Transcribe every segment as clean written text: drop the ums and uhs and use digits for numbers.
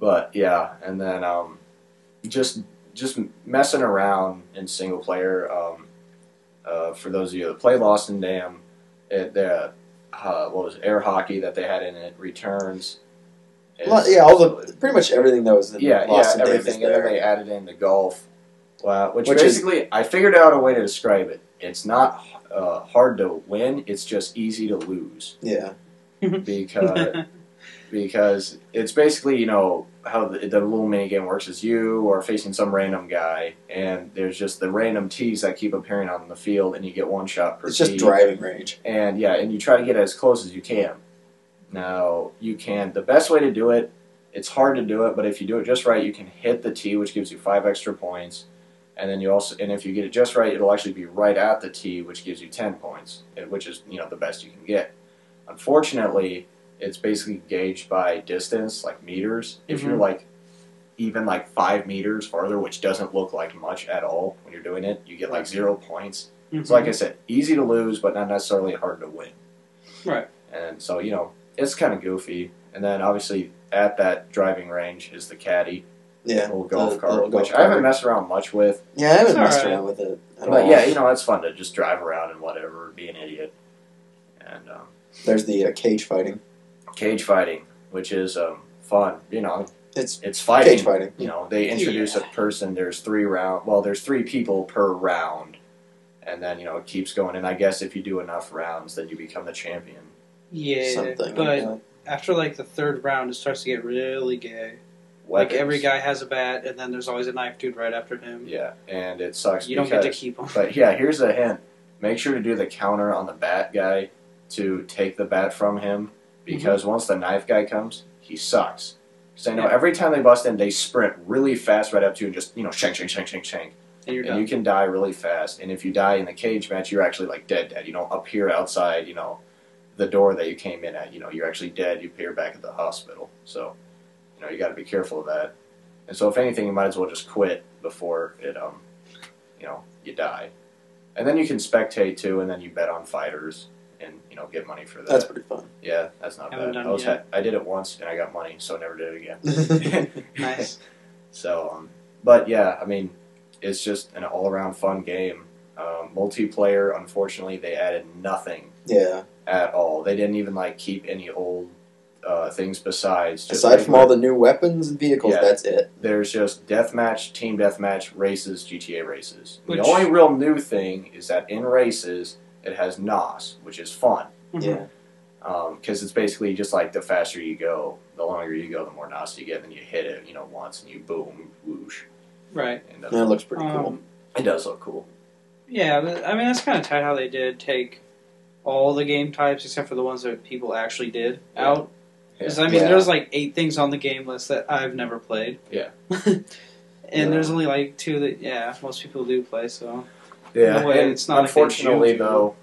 But yeah, and then just messing around in single player. For those of you that play Lost and Damned, what was it, air hockey that they had in it, returns. Pretty much everything that was in Lost and Damned is everything, and there. then they added in the golf, which basically I figured out a way to describe it. It's not hard to win; it's just easy to lose. Yeah, because it's basically how the little mini game works is you are facing some random guy, and there's just the random tees that keep appearing on the field, and you get one shot per tee. It's just driving range. And you try to get as close as you can. Now, the best way to do it, it's hard to do it, but if you do it just right, you can hit the tee, which gives you 5 extra points. And then if you get it just right, it'll actually be right at the tee, which gives you 10 points, which is, the best you can get. Unfortunately, it's basically gauged by distance, like meters. If you're even 5 meters farther, which doesn't look like much at all when you're doing it, you get 0 points. So like I said, easy to lose, but not necessarily hard to win. Right. And so, it's kind of goofy. And then obviously at that driving range is the caddy. Yeah. Little golf cart, which I haven't messed around much with. Yeah, I haven't messed around with it at all. But yeah, it's fun to just drive around and whatever, be an idiot. And there's the cage fighting. Cage fighting, which is fun. It's fighting. Cage fighting. They introduce a person. There's 3 people per round, and then it keeps going. And I guess if you do enough rounds, then you become the champion. Yeah, but after the 3rd round, it starts to get really gay. Weapons. Every guy has a bat, and then there's always a knife dude right after him. Yeah, and it sucks. You don't get to keep them. But yeah, here's a hint: make sure to do the counter on the bat guy to take the bat from him. Because once the knife guy comes, he sucks. Because I know every time they bust in, they sprint really fast right up to you and just, shank, shank, shank, shank, shank. And you're done. And you can die really fast. And if you die in the cage match, you're actually dead. Up here outside, the door that you came in at, you're actually dead. You appear back at the hospital. So, you got to be careful of that. And so if anything, you might as well just quit before it, you die. And then you can spectate too, and then you bet on fighters. And get money for that. That's pretty fun. Yeah, that's not bad. I did it once and I got money, so I never did it again. Nice. So, but yeah, it's just an all-around fun game. Multiplayer, unfortunately, they added nothing. Yeah. At all. They didn't even keep any old things besides. Aside from all the new weapons and vehicles, that's it. There's just deathmatch, team deathmatch, races, GTA races. The only real new thing is that in races, it has NOS, which is fun. Yeah. Because it's basically just the faster you go, the longer you go, the more NOS you get. Then you hit it, once, and you boom, whoosh. Right. And, that looks pretty cool. It does look cool. Yeah, but, that's kind of tight how they did take all the game types except for the ones that people actually did out. Because, there's 8 things on the game list that I've never played. Yeah. And there's only 2 that, most people do play, so... Yeah, no way, and it's not unfortunately, though,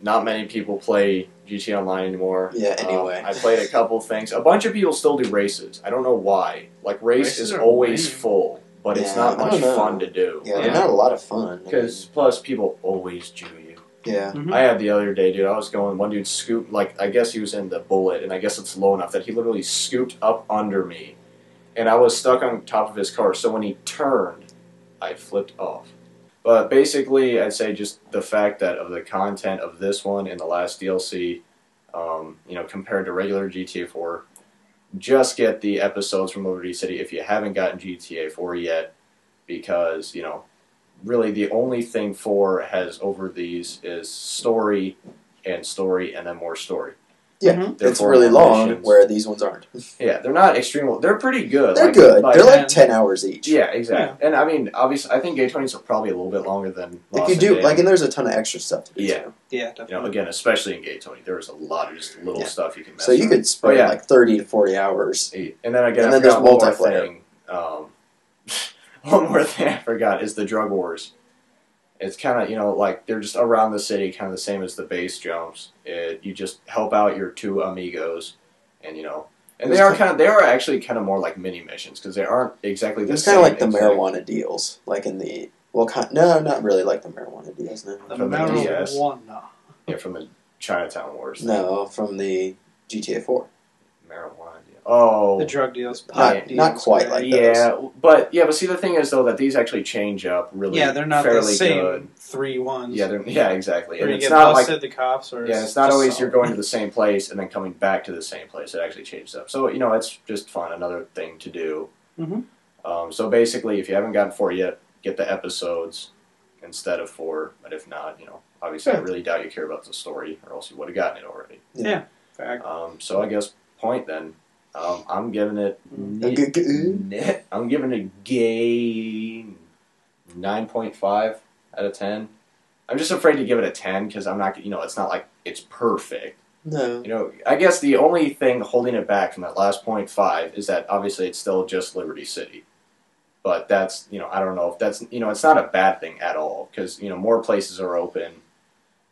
not many people play GTA Online anymore. Yeah, anyway. I played a couple things. A bunch of people still do races. I don't know why. Race is always full, but it's not much fun to do. Yeah, they're not a lot of fun. Because, plus, people always Jew you. Yeah. I had the other day, dude, I was going, one dude scooped, I guess he was in the Bullet, and I guess it's low enough that he literally scooped up under me, and I was stuck on top of his car, so when he turned, I flipped off. But basically, I'd say just the fact that of the content of this one and the last DLC, compared to regular GTA 4, just get the episodes from Liberty City if you haven't gotten GTA 4 yet, because, really the only thing 4 has over these is story, and then more story. Yeah, it's really long, where these ones aren't. Yeah, they're not extreme. They're pretty good. They're good. They're 10 hours each. Yeah, exactly. Yeah. And obviously, I think Gay Tony's are probably a little bit longer than Lost and Damned. And there's a ton of extra stuff to do. Yeah. Yeah, definitely. Again, especially in Gay Tony, there's a lot of just little stuff you can mess with. So you could spend 30 to 40 hours. And then again, there's multiplayer. One more thing I forgot is the drug wars. It's kind of, they're just around the city, kind of the same as the base jumps. You just help out your 2 amigos, and, and they are actually kind of more like mini missions, because they aren't exactly the same. It's kind of like the marijuana deals, in the, no, not really like the marijuana deals, no. The marijuana. Yeah, from the Chinatown Wars. No, from the GTA 4. Marijuana deal. oh, The drug deals. Not quite like those. but see, the thing is though that these actually change up really. Yeah, they're not fairly the same good. 3 ones. Yeah, exactly. Where and you it's get not busted, like the cops, or it's not always solid. you're going to the same place and then coming back to the same place. It actually changes up. So it's just fun, another thing to do. Mm-hmm. So basically, if you haven't gotten 4 yet, get the episodes instead of 4. But if not, obviously I really doubt you care about the story, or else you would have gotten it already. Yeah. Fact. So I guess point then. I'm giving it. I'm giving it gay 9.5 out of 10. I'm just afraid to give it a 10 because I'm not. It's not like it's perfect. No. I guess the only thing holding it back from that last 0.5 is that obviously it's still just Liberty City. But that's, I don't know if that's, it's not a bad thing at all because, more places are open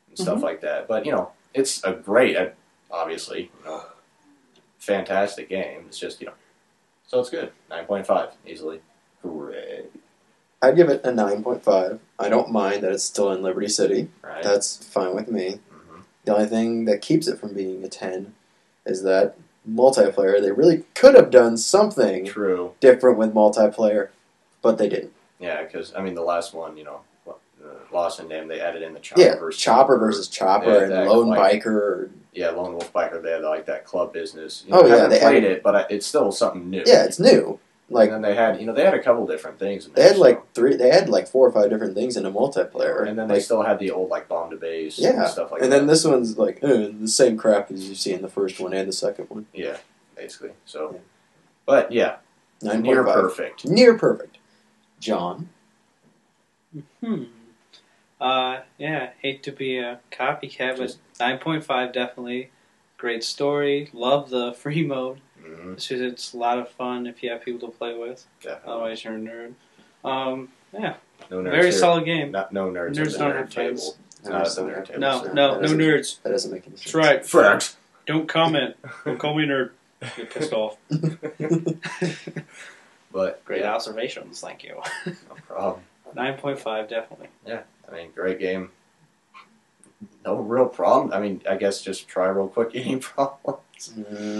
and stuff like that. But, it's a great, obviously, fantastic game. It's just, so it's good. 9.5, easily. Hooray. I'd give it a 9.5. I don't mind that it's still in Liberty City. Right. That's fine with me. The only thing that keeps it from being a 10 is that multiplayer. They really could have done something different with multiplayer, but they didn't. Yeah, because, the last one, Lost and Damned, they added in the Chopper versus Chopper versus Chopper and Lone Biker. Yeah, Lone Wolf Biker, they had like that club business. I haven't played it, but it's still something new. Yeah, it's new. And then they had, they had a couple different things. They had they had 4 or 5 different things in a multiplayer. And then they still had the old Bomb to Base and stuff like that. And then this one's the same crap as you see in the first one and the second one. Yeah, basically. So, but yeah, 9.5. Near perfect. Near perfect. John? Hate to be a copycat, but 9.5 definitely. Great story. Love the free mode. It's a lot of fun if you have people to play with. Definitely. Otherwise, you're a nerd. No nerds very here. solid game. No nerds. Nerds don't have table. friends. Not at the nerd table. No nerds. That doesn't make any sense. That's right. Facts. Don't comment. Don't call me a nerd. Get pissed off. But great observations. Thank you. No problem. 9.5 definitely. Yeah, great game. No real problem. I guess just try real quick any problems.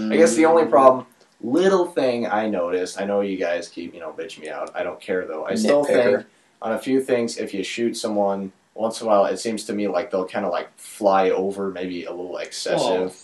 I guess the only problem, little thing I noticed, I know you guys keep, bitching me out. I don't care though. I still think on a few things, if you shoot someone once in a while, it seems to me like they'll kind of fly over, maybe a little excessive.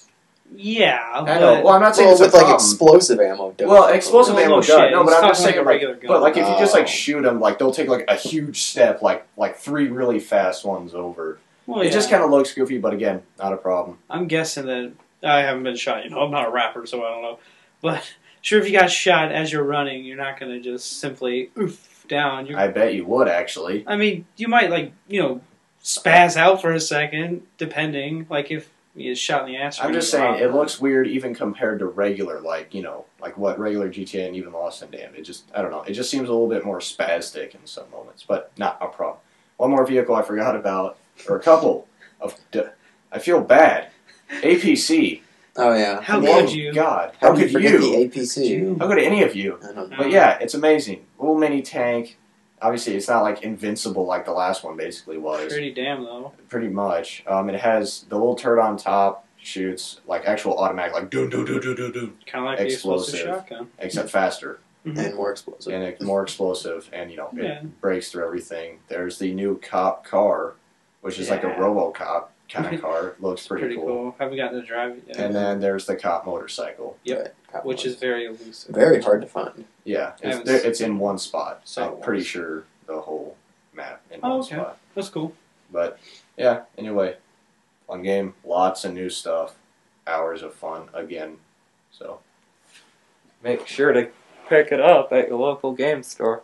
Yeah, I know. Well, I'm not saying it's with explosive ammo. Explosive ammo does. No, but I'm just saying a regular gun. But if you just shoot them, they'll take a huge step, like 3 really fast ones over. Well, it just kind of looks goofy, but again, not a problem. I'm guessing that I haven't been shot. I'm not a rapper, so I don't know. But sure, if you got shot as you're running, you're not going to just simply oof down. I bet you would actually. You might spaz out for a second, depending. If you get shot in the ass. I'm just saying it looks weird even compared to regular, what regular GTA and even Lost and Damned. I don't know. It just seems a little bit more spastic in some moments, but not a problem. One more vehicle I forgot about, or a couple of. I feel bad. APC. Oh yeah. How could you? God. How could you? The APC. How could any of you? I don't know. But yeah, it's amazing. Little mini tank. Obviously, it's not invincible like the last one basically was. Pretty damn though. Pretty much. It has the little turret on top. Shoots actual automatic, doo doo doo doo doo doo. Kind of like the explosive shotgun, except faster and more explosive. And more explosive, and it breaks through everything. There's the new cop car, which is like a RoboCop kind of car. It looks pretty cool. Haven't gotten to drive it yet. And then there's the cop motorcycle. Yep. Right. Which is very elusive. Very hard to find. Yeah, it's in one spot. So I'm pretty sure the whole map in one spot. That's cool. But yeah, anyway, fun game. Lots of new stuff. Hours of fun again. So make sure to pick it up at your local game store.